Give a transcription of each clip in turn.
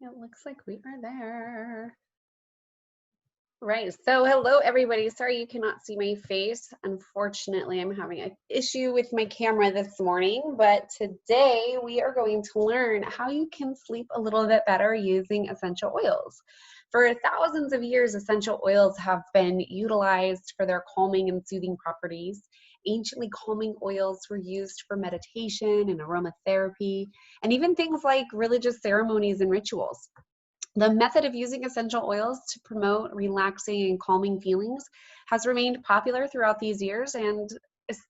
It looks like we are there. Right. So, hello, everybody. Sorry you cannot see my face. Unfortunately, I'm having an issue with my camera this morning, but today we are going to learn how you can sleep a little bit better using essential oils. For thousands of years, essential oils have been utilized for their calming and soothing properties. Anciently, calming oils were used for meditation and aromatherapy, and even things like religious ceremonies and rituals. The method of using essential oils to promote relaxing and calming feelings has remained popular throughout these years, and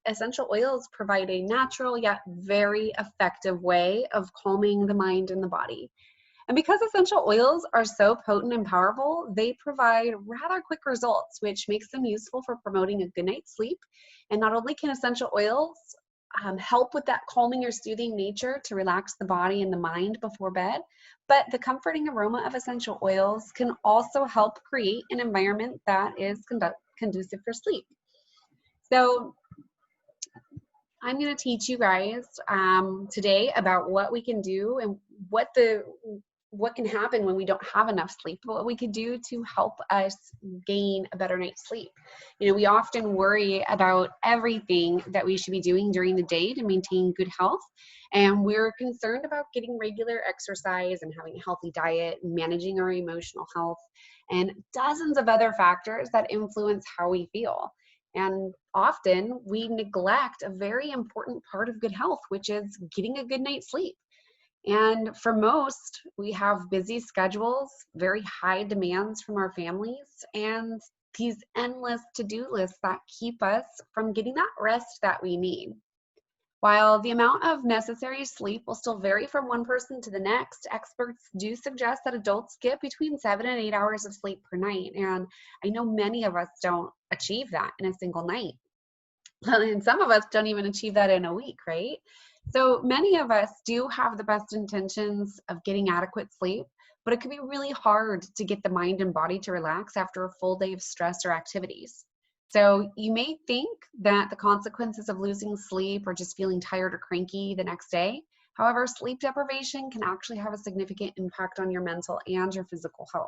essential oils provide a natural yet very effective way of calming the mind and the body. And because essential oils are so potent and powerful, they provide rather quick results, which makes them useful for promoting a good night's sleep. And not only can essential oils help with that calming or soothing nature to relax the body and the mind before bed, but the comforting aroma of essential oils can also help create an environment that is conducive for sleep. So I'm going to teach you guys today about what we can do and what can happen when we don't have enough sleep, what we could do to help us gain a better night's sleep. You know, we often worry about everything that we should be doing during the day to maintain good health, and we're concerned about getting regular exercise and having a healthy diet, managing our emotional health, and dozens of other factors that influence how we feel. And often we neglect a very important part of good health, which is getting a good night's sleep. And for most, we have busy schedules, very high demands from our families, and these endless to-do lists that keep us from getting that rest that we need. While the amount of necessary sleep will still vary from one person to the next, experts do suggest that adults get between 7 and 8 hours of sleep per night. And I know many of us don't achieve that in a single night. And some of us don't even achieve that in a week, right? So many of us do have the best intentions of getting adequate sleep, but it can be really hard to get the mind and body to relax after a full day of stress or activities. So you may think that the consequences of losing sleep or just feeling tired or cranky the next day. However, sleep deprivation can actually have a significant impact on your mental and your physical health.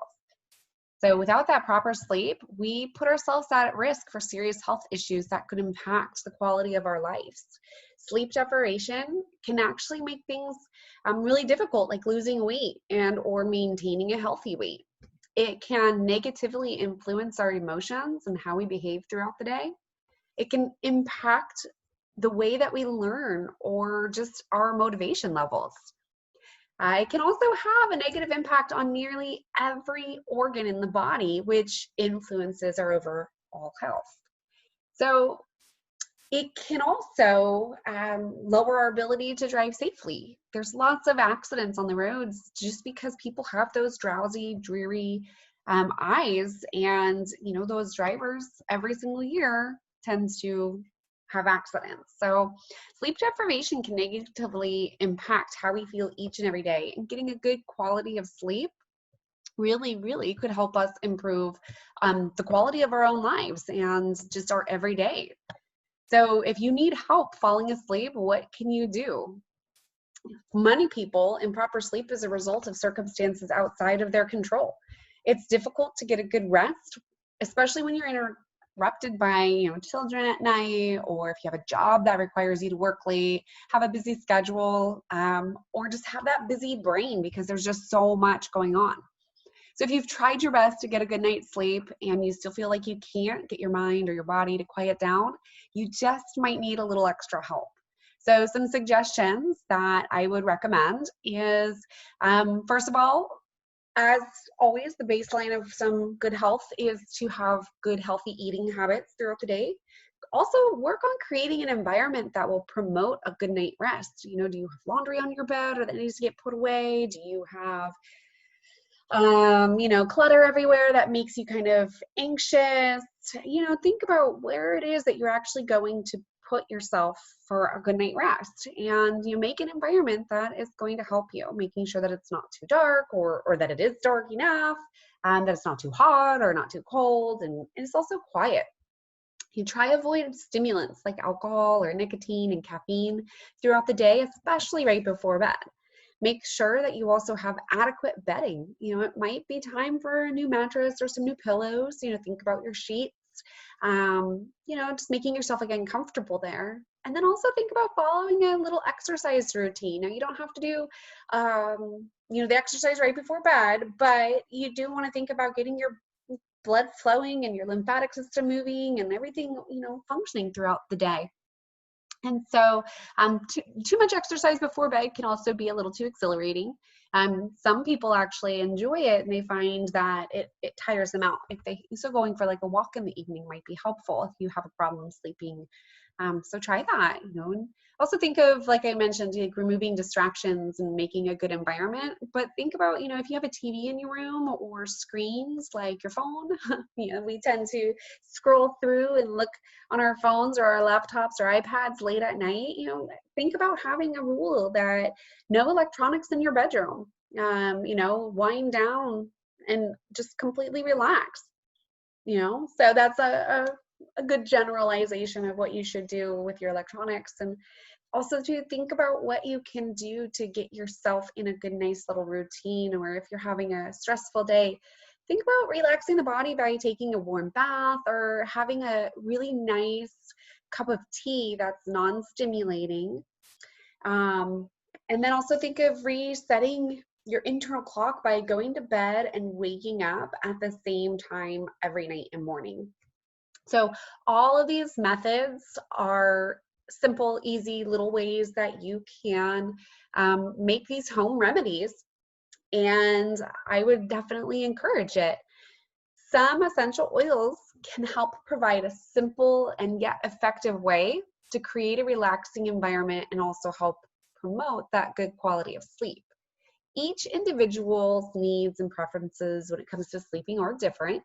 So without that proper sleep, we put ourselves at risk for serious health issues that could impact the quality of our lives. Sleep deprivation can actually make things really difficult, like losing weight and or maintaining a healthy weight. It can negatively influence our emotions and how we behave throughout the day. It can impact the way that we learn or just our motivation levels. It can also have a negative impact on nearly every organ in the body, which influences our overall health. So it can also lower our ability to drive safely. There's lots of accidents on the roads just because people have those drowsy, dreary eyes, and you know those drivers every single year tends to have accidents. So sleep deprivation can negatively impact how we feel each and every day, and getting a good quality of sleep really could help us improve the quality of our own lives and just our everyday. So if you need help falling asleep, what can you do? Many people, improper sleep is a result of circumstances outside of their control. It's difficult to get a good rest, especially when you're interrupted by children at night, or if you have a job that requires you to work late, have a busy schedule, or just have that busy brain because there's just so much going on. So if you've tried your best to get a good night's sleep and you still feel like you can't get your mind or your body to quiet down, you just might need a little extra help. So some suggestions that I would recommend is, first of all, as always, the baseline of some good health is to have good, healthy eating habits throughout the day. Also, work on creating an environment that will promote a good night rest. You know, do you have laundry on your bed or that needs to get put away? Do you have clutter everywhere that makes you kind of anxious? Think about where it is that you're actually going to put yourself for a good night rest, and you make an environment that is going to help you, making sure that it's not too dark, or that it is dark enough, and that it's not too hot or not too cold, and it's also quiet. You try avoid stimulants like alcohol or nicotine and caffeine throughout the day, especially right before bed. Make sure that you also have adequate bedding. You know, it might be time for a new mattress or some new pillows. You know, think about your sheets. You know, just making yourself again comfortable there. And then also think about following a little exercise routine. Now, you don't have to do, you know, the exercise right before bed, but you do want to think about getting your blood flowing and your lymphatic system moving and everything, you know, functioning throughout the day. And so too much exercise before bed can also be a little too exhilarating. Some people actually enjoy it and they find that it tires them out. So going for like a walk in the evening might be helpful if you have a problem sleeping. So try that, you know, and also think of, like I mentioned, like removing distractions and making a good environment. But think about, you know, if you have a TV in your room or screens like your phone, you know, we tend to scroll through and look on our phones or our laptops or iPads late at night. You know, think about having a rule that no electronics in your bedroom. You know, wind down and just completely relax. You know, so that's a good generalization of what you should do with your electronics. And also to think about what you can do to get yourself in a good, nice little routine, or if you're having a stressful day, think about relaxing the body by taking a warm bath or having a really nice cup of tea that's non-stimulating. And then also think of resetting your internal clock by going to bed and waking up at the same time every night and morning. So all of these methods are simple, easy little ways that you can make these home remedies, and I would definitely encourage it. Some essential oils can help provide a simple and yet effective way to create a relaxing environment and also help promote that good quality of sleep. Each individual's needs and preferences when it comes to sleeping are different.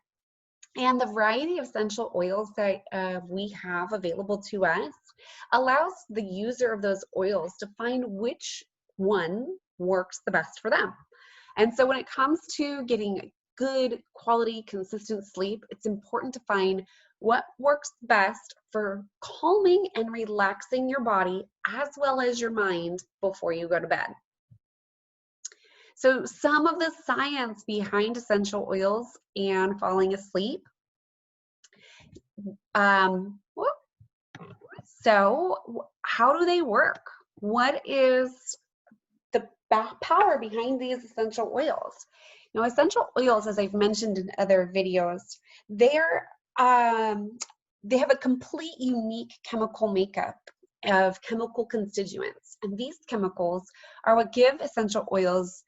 And the variety of essential oils that we have available to us allows the user of those oils to find which one works the best for them. And so when it comes to getting good quality, consistent sleep, it's important to find what works best for calming and relaxing your body as well as your mind before you go to bed. So some of the science behind essential oils and falling asleep. So how do they work? What is the power behind these essential oils? Now, essential oils, as I've mentioned in other videos, they have a complete unique chemical makeup of chemical constituents. And these chemicals are what give essential oils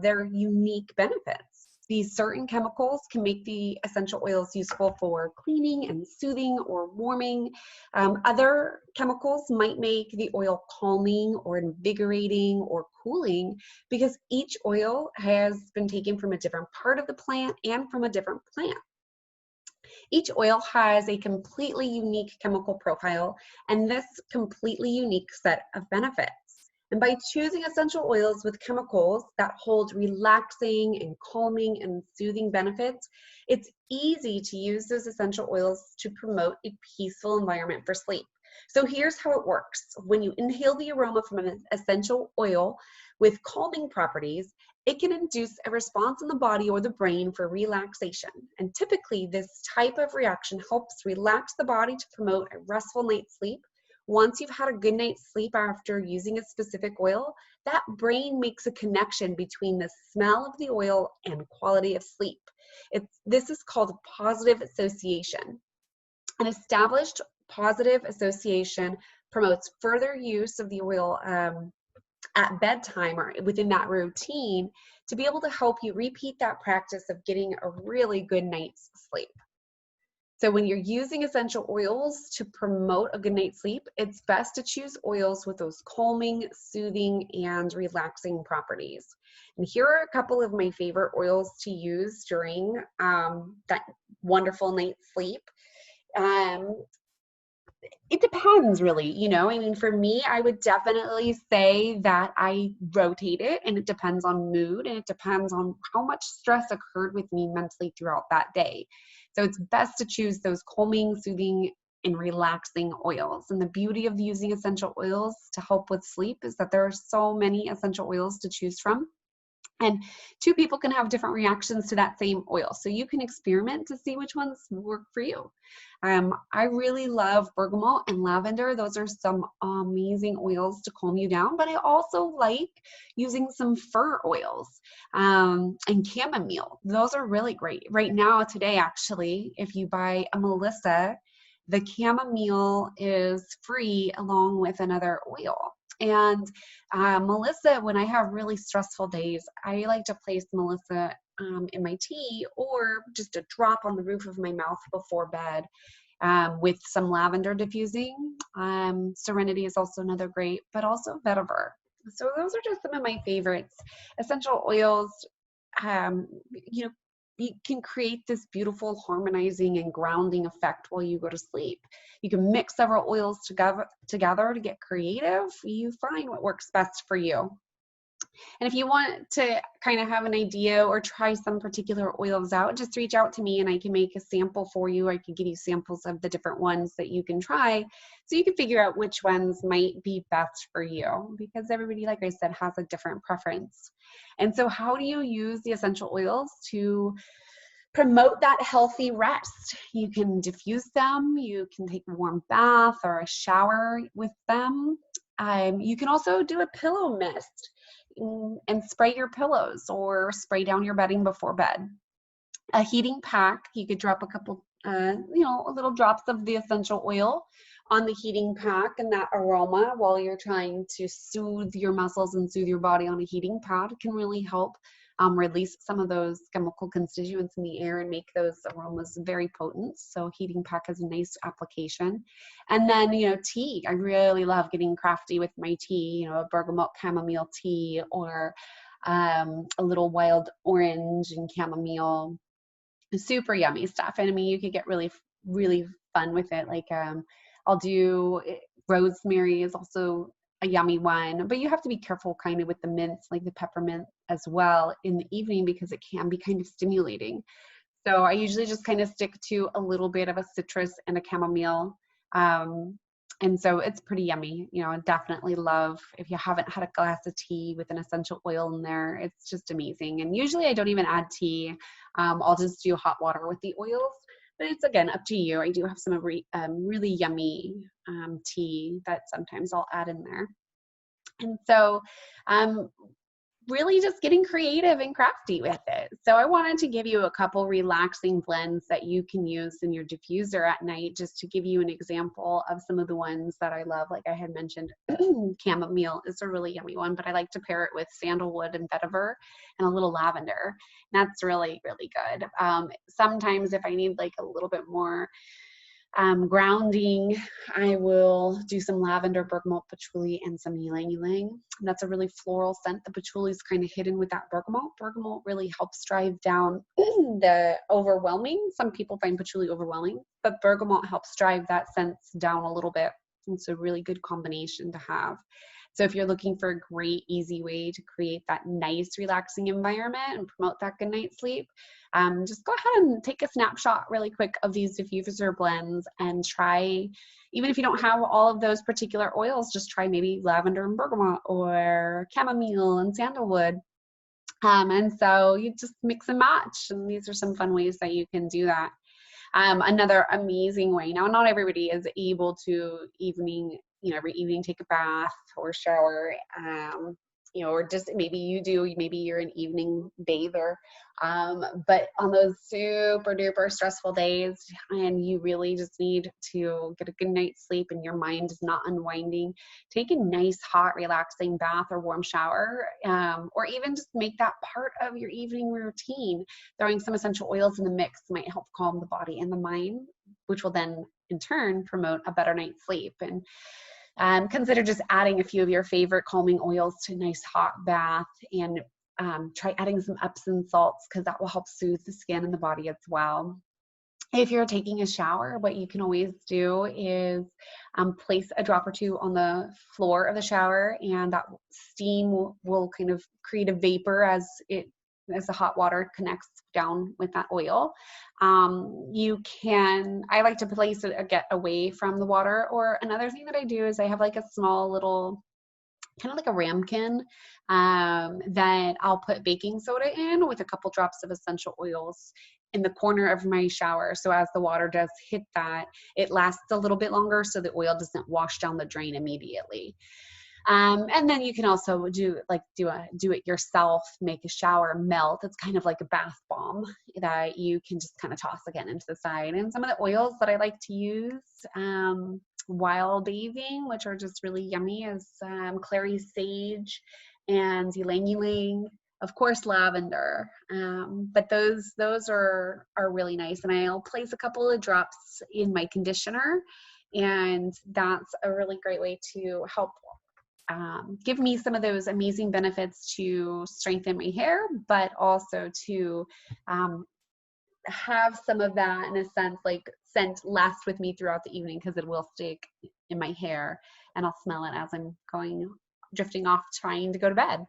their unique benefits. These certain chemicals can make the essential oils useful for cleaning and soothing or warming. Other chemicals might make the oil calming or invigorating or cooling because each oil has been taken from a different part of the plant and from a different plant. Each oil has a completely unique chemical profile and this completely unique set of benefits. And by choosing essential oils with chemicals that hold relaxing and calming and soothing benefits, it's easy to use those essential oils to promote a peaceful environment for sleep. So here's how it works. When you inhale the aroma from an essential oil with calming properties, it can induce a response in the body or the brain for relaxation. And typically, this type of reaction helps relax the body to promote a restful night's sleep. Once you've had a good night's sleep after using a specific oil, that brain makes a connection between the smell of the oil and quality of sleep. This is called positive association. An established positive association promotes further use of the oil at bedtime or within that routine to be able to help you repeat that practice of getting a really good night's sleep. So when you're using essential oils to promote a good night's sleep, it's best to choose oils with those calming, soothing, and relaxing properties. And here are a couple of my favorite oils to use during that wonderful night's sleep. It depends really, you know, I mean, for me, I would definitely say that I rotate it, and it depends on mood and it depends on how much stress occurred with me mentally throughout that day. So it's best to choose those calming, soothing, in relaxing oils. And the beauty of using essential oils to help with sleep is that there are so many essential oils to choose from. And two people can have different reactions to that same oil. So you can experiment to see which ones work for you. I really love bergamot and lavender. Those are some amazing oils to calm you down, but I also like using some fir oils and chamomile. Those are really great. Right now, today, actually, if you buy a Melissa, the chamomile is free along with another oil. And Melissa, when I have really stressful days, I like to place Melissa in my tea or just a drop on the roof of my mouth before bed with some lavender diffusing. Serenity is also another great, but also vetiver. So those are just some of my favorites. Essential oils, you know, you can create this beautiful harmonizing and grounding effect while you go to sleep. You can mix several oils together to get creative. You find what works best for you. And if you want to kind of have an idea or try some particular oils out, just reach out to me and I can make a sample for you. I can give you samples of the different ones that you can try so you can figure out which ones might be best for you, because everybody, like I said, has a different preference. And so how do you use the essential oils to promote that healthy rest? You can diffuse them, you can take a warm bath or a shower with them. You can also do a pillow mist and spray your pillows or spray down your bedding before bed. A heating pack, you could drop a couple, little drops of the essential oil on the heating pack and that aroma while you're trying to soothe your muscles and soothe your body on a heating pad can really help release some of those chemical constituents in the air and make those aromas very potent. So heating pack is a nice application. And then, tea. I really love getting crafty with my tea, a bergamot chamomile tea or a little wild orange and chamomile. Super yummy stuff. And I mean, you could get really, really fun with it. Like I'll do rosemary is also a yummy one, but you have to be careful kind of with the mints, like the peppermint as well in the evening, because it can be kind of stimulating. So I usually just kind of stick to a little bit of a citrus and a chamomile. And so it's pretty yummy. I definitely love, if you haven't had a glass of tea with an essential oil in there, it's just amazing. And usually I don't even add tea. I'll just do hot water with the oils. But it's, again, up to you. I do have some really yummy tea that sometimes I'll add in there. And so really just getting creative and crafty with it. So I wanted to give you a couple relaxing blends that you can use in your diffuser at night, just to give you an example of some of the ones that I love. Like I had mentioned, chamomile is a really yummy one, but I like to pair it with sandalwood and vetiver and a little lavender. That's really, really good. Sometimes if I need like a little bit more grounding, I will do some lavender, bergamot, patchouli, and some ylang ylang. That's a really floral scent. The patchouli is kind of hidden with that bergamot. Bergamot really helps drive down the overwhelming. Some people find patchouli overwhelming, but bergamot helps drive that scent down a little bit. It's a really good combination to have. So if you're looking for a great, easy way to create that nice, relaxing environment and promote that good night's sleep, just go ahead and take a snapshot really quick of these diffuser blends and try, even if you don't have all of those particular oils, just try maybe lavender and bergamot or chamomile and sandalwood. And so you just mix and match. And these are some fun ways that you can do that. Another amazing way. Now, not everybody is able to every evening take a bath or shower, or just maybe you do, maybe you're an evening bather. But on those super duper stressful days and you really just need to get a good night's sleep and your mind is not unwinding, take a nice hot relaxing bath or warm shower, or even just make that part of your evening routine. Throwing some essential oils in the mix might help calm the body and the mind, which will then in turn promote a better night's sleep. And consider just adding a few of your favorite calming oils to a nice hot bath, and try adding some Epsom salts, because that will help soothe the skin and the body as well. If you're taking a shower, what you can always do is place a drop or two on the floor of the shower, and that steam will kind of create a vapor as it as the hot water connects down with that oil. I like to place it, get away from the water. Or another thing that I do is I have like a small little, kind of like a ramekin, that I'll put baking soda in with a couple drops of essential oils in the corner of my shower. So as the water does hit that, it lasts a little bit longer so the oil doesn't wash down the drain immediately. And then you can also do it yourself, make a shower melt. It's kind of like a bath bomb that you can just kind of toss again into the side. And some of the oils that I like to use while bathing, which are just really yummy, is clary sage and ylang ylang. Of course, lavender, but those are really nice. And I'll place a couple of drops in my conditioner, and that's a really great way to help give me some of those amazing benefits to strengthen my hair, but also to have some of that, in a sense, like scent last with me throughout the evening, because it will stick in my hair and I'll smell it as I'm drifting off trying to go to bed.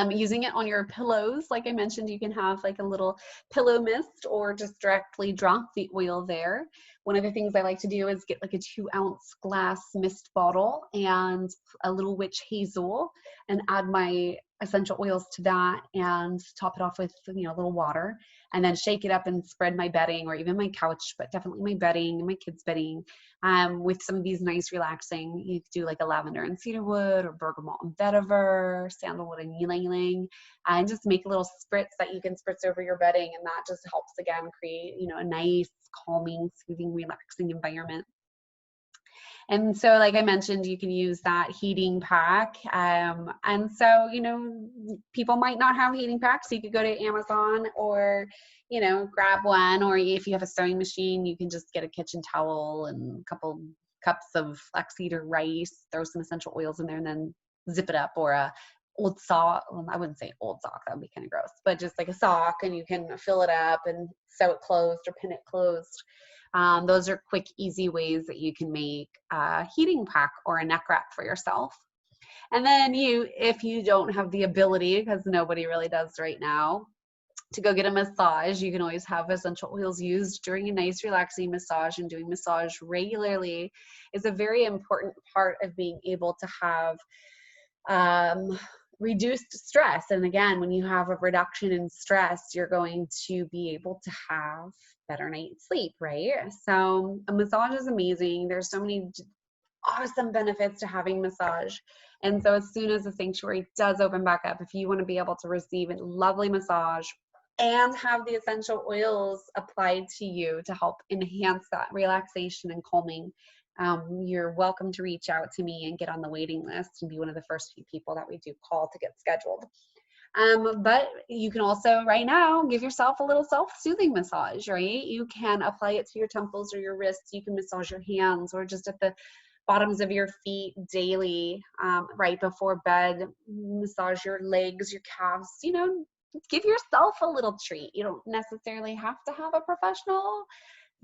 Using it on your pillows, like I mentioned, you can have like a little pillow mist or just directly drop the oil there. One of the things I like to do is get like a 2-ounce glass mist bottle and a little witch hazel and add my essential oils to that and top it off with, a little water, and then shake it up and spread my bedding, or even my couch, but definitely my bedding and my kids' bedding, with some of these nice relaxing. You could do like a lavender and cedarwood, or bergamot and vetiver, sandalwood and ylang ylang, and just make a little spritz that you can spritz over your bedding, and that just helps again create, a nice, calming, soothing, relaxing environment. And so, like I mentioned, you can use that heating pack. And so, people might not have heating packs. So you could go to Amazon or, grab one. Or if you have a sewing machine, you can just get a kitchen towel and a couple cups of flaxseed or rice, throw some essential oils in there, and then zip it up. Or a old sock. Well, I wouldn't say old sock. That would be kind of gross. But just like a sock, and you can fill it up and sew it closed or pin it closed. Those are quick, easy ways that you can make a heating pack or a neck wrap for yourself. And then if you don't have the ability, because nobody really does right now, to go get a massage, you can always have essential oils used during a nice, relaxing massage. And doing massage regularly is a very important part of being able to have reduced stress. And again, when you have a reduction in stress, you're going to be able to have better night's sleep, right? So a massage is amazing. There's so many awesome benefits to having massage. And so as soon as the sanctuary does open back up, if you want to be able to receive a lovely massage and have the essential oils applied to you to help enhance that relaxation and calming, you're welcome to reach out to me and get on the waiting list and be one of the first few people that we do call to get scheduled. But you can also right now give yourself a little self-soothing massage, right? You can apply it to your temples or your wrists. You can massage your hands, or just at the bottoms of your feet daily, right before bed. Massage your legs, your calves, give yourself a little treat. You don't necessarily have to have a professional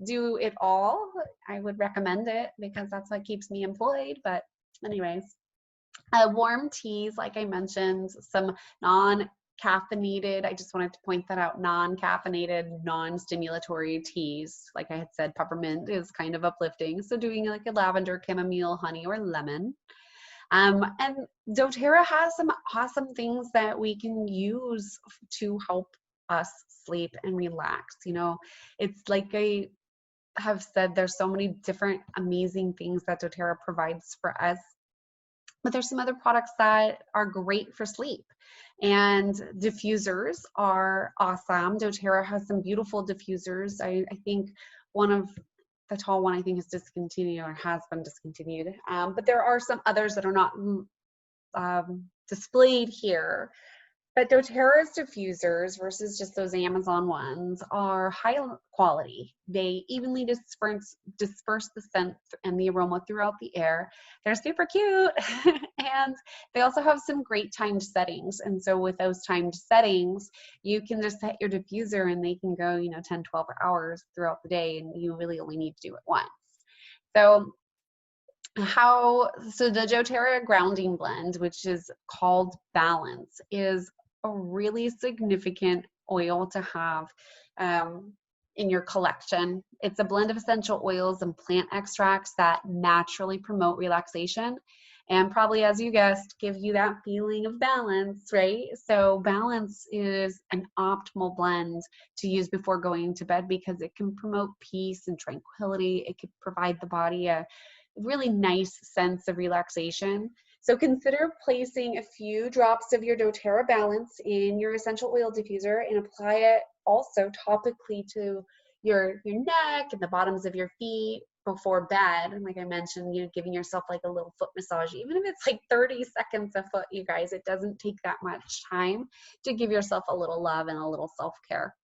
do it all. I would recommend it because that's what keeps me employed. But anyways, warm teas, like I mentioned, some non-caffeinated, I just wanted to point that out, non-caffeinated, non-stimulatory teas. Like I had said, peppermint is kind of uplifting. So doing like a lavender, chamomile, honey, or lemon. And doTERRA has some awesome things that we can use to help us sleep and relax. It's like I have said, there's so many different amazing things that doTERRA provides for us. But there's some other products that are great for sleep. And diffusers are awesome. doTERRA has some beautiful diffusers. I think one of the tall one, I think, is discontinued or has been discontinued. But there are some others that are not displayed here. But doTERRA's diffusers versus just those Amazon ones are high quality. They evenly disperse the scent and the aroma throughout the air. They're super cute. And they also have some great timed settings. And so with those timed settings, you can just set your diffuser and they can go, 10, 12 hours throughout the day, and you really only need to do it once. So the doTERRA grounding blend, which is called Balance, is a really significant oil to have in your collection. It's a blend of essential oils and plant extracts that naturally promote relaxation and probably, as you guessed, give you that feeling of balance, right? So balance is an optimal blend to use before going to bed because it can promote peace and tranquility. It can provide the body a really nice sense of relaxation. So consider placing a few drops of your doTERRA Balance in your essential oil diffuser and apply it also topically to your neck and the bottoms of your feet before bed. And like I mentioned, giving yourself like a little foot massage, even if it's like 30 seconds a foot, you guys, it doesn't take that much time to give yourself a little love and a little self-care.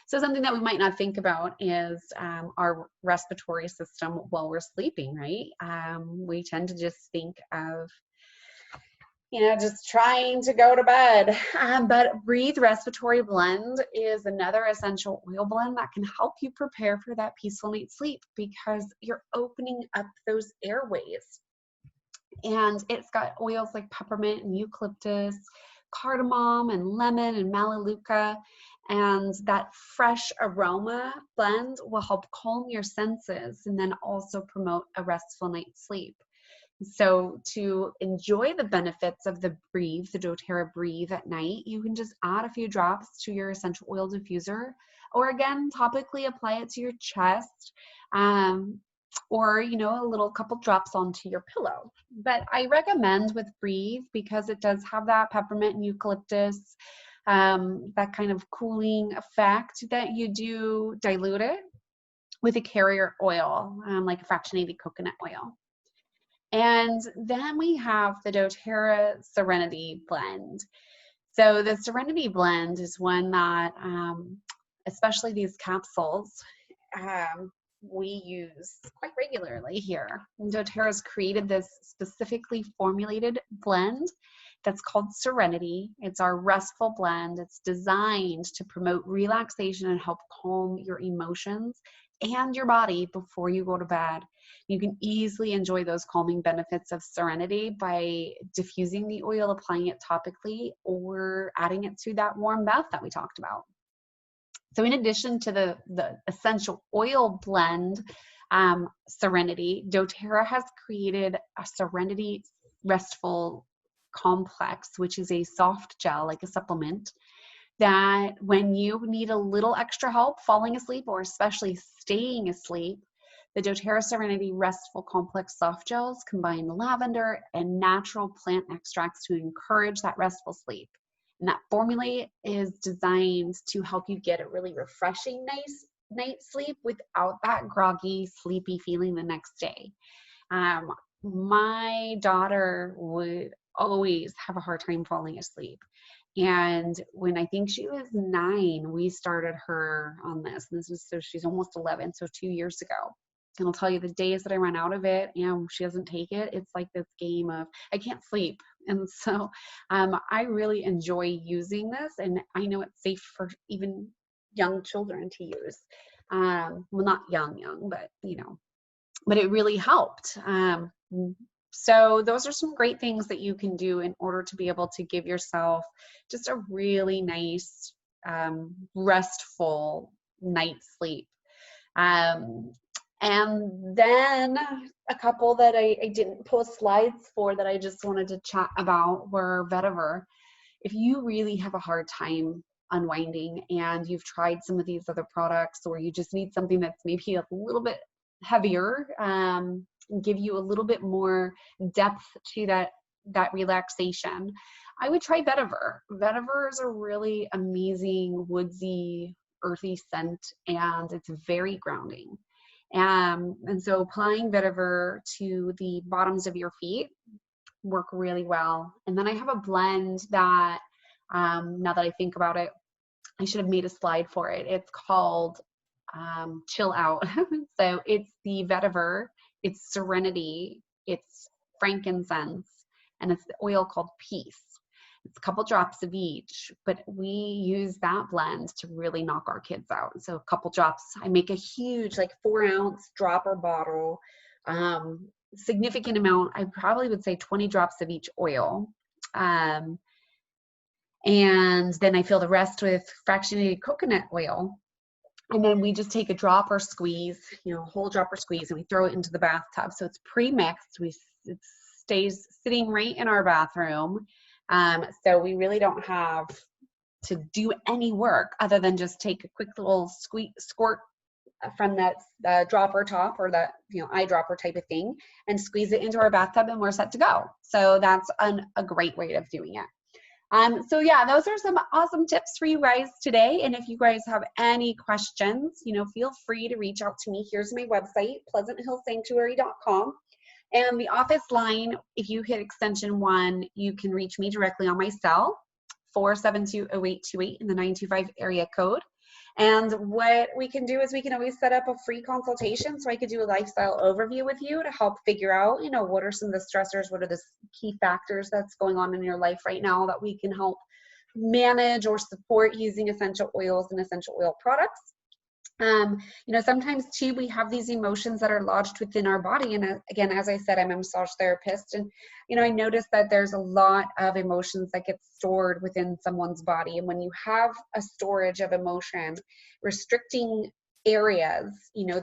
So something that we might not think about is our respiratory system while we're sleeping, right? We tend to just think of just trying to go to bed. But Breathe Respiratory Blend is another essential oil blend that can help you prepare for that peaceful night's sleep because you're opening up those airways. And it's got oils like peppermint and eucalyptus, cardamom and lemon and melaleuca. And that fresh aroma blend will help calm your senses and then also promote a restful night's sleep. So to enjoy the benefits of the Breathe, the doTERRA Breathe at night, you can just add a few drops to your essential oil diffuser, or again, topically apply it to your chest, or a little couple drops onto your pillow. But I recommend with Breathe because it does have that peppermint and eucalyptus, that kind of cooling effect, that you do dilute it with a carrier oil, like a fractionated coconut oil. And then we have the doTERRA Serenity Blend. So the Serenity Blend is one that, especially these capsules, we use quite regularly here. And doTERRA's created this specifically formulated blend that's called Serenity. It's our restful blend. It's designed to promote relaxation and help calm your emotions and your body before you go to bed. You can easily enjoy those calming benefits of Serenity by diffusing the oil, applying it topically, or adding it to that warm bath that we talked about. So in addition to the essential oil blend, Serenity, doTERRA has created a Serenity Restful Complex, which is a soft gel, like a supplement, that when you need a little extra help falling asleep or especially staying asleep, the doTERRA Serenity Restful Complex soft gels combine lavender and natural plant extracts to encourage that restful sleep. And that formula is designed to help you get a really refreshing night's sleep without that groggy, sleepy feeling the next day. My daughter would always have a hard time falling asleep. And when I think she was 9, we started her on this. So she's almost 11, so 2 years ago. And I'll tell you, the days that I run out of it and she doesn't take it, it's like this game of I can't sleep. And so I really enjoy using this, and I know it's safe for even young children to use. Well, not young, but but it really helped. So those are some great things that you can do in order to be able to give yourself just a really nice, restful night's sleep. And then a couple that I didn't post slides for that I just wanted to chat about were vetiver. If you really have a hard time unwinding and you've tried some of these other products, or you just need something that's maybe a little bit heavier, and give you a little bit more depth to that relaxation, I would try vetiver. Vetiver is a really amazing woodsy, earthy scent, and it's very grounding. And so applying vetiver to the bottoms of your feet work really well. And then I have a blend that, now that I think about it, I should have made a slide for it. It's called Chill Out. So it's the vetiver, it's Serenity, it's frankincense, and it's the oil called Peace. It's a couple drops of each, but we use that blend to really knock our kids out. So a couple drops. I make a huge, like 4-ounce dropper bottle, significant amount. I probably would say 20 drops of each oil. And And then I fill the rest with fractionated coconut oil. And then we just take a drop or squeeze, a whole drop or squeeze, and we throw it into the bathtub. So it's pre-mixed. It stays sitting right in our bathroom. So we really don't have to do any work other than just take a quick little squirt from that dropper top or that eyedropper type of thing and squeeze it into our bathtub, and we're set to go. So that's a great way of doing it. So yeah, those are some awesome tips for you guys today. And if you guys have any questions, feel free to reach out to me. Here's my website, pleasanthillsanctuary.com. And the office line, if you hit extension 1, you can reach me directly on my cell, 472-0828 in the 925 area code. And what we can do is we can always set up a free consultation, so I could do a lifestyle overview with you to help figure out, what are some of the stressors, what are the key factors that's going on in your life right now that we can help manage or support using essential oils and essential oil products. Sometimes too, we have these emotions that are lodged within our body. And again, as I said, I'm a massage therapist, and, I noticed that there's a lot of emotions that get stored within someone's body. And when you have a storage of emotion, restricting areas,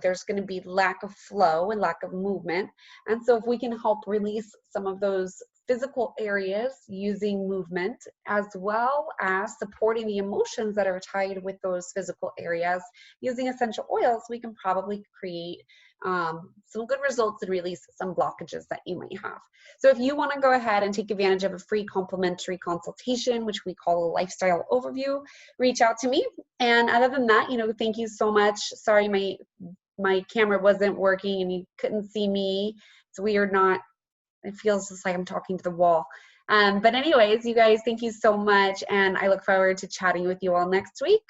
there's going to be lack of flow and lack of movement. And so if we can help release some of those physical areas using movement, as well as supporting the emotions that are tied with those physical areas using essential oils, we can probably create some good results and release some blockages that you might have. So if you want to go ahead and take advantage of a free complimentary consultation, which we call a lifestyle overview, reach out to me. And other than that, thank you so much. Sorry, my camera wasn't working and you couldn't see me. It's weird, it feels just like I'm talking to the wall. But anyways, you guys, thank you so much. And I look forward to chatting with you all next week.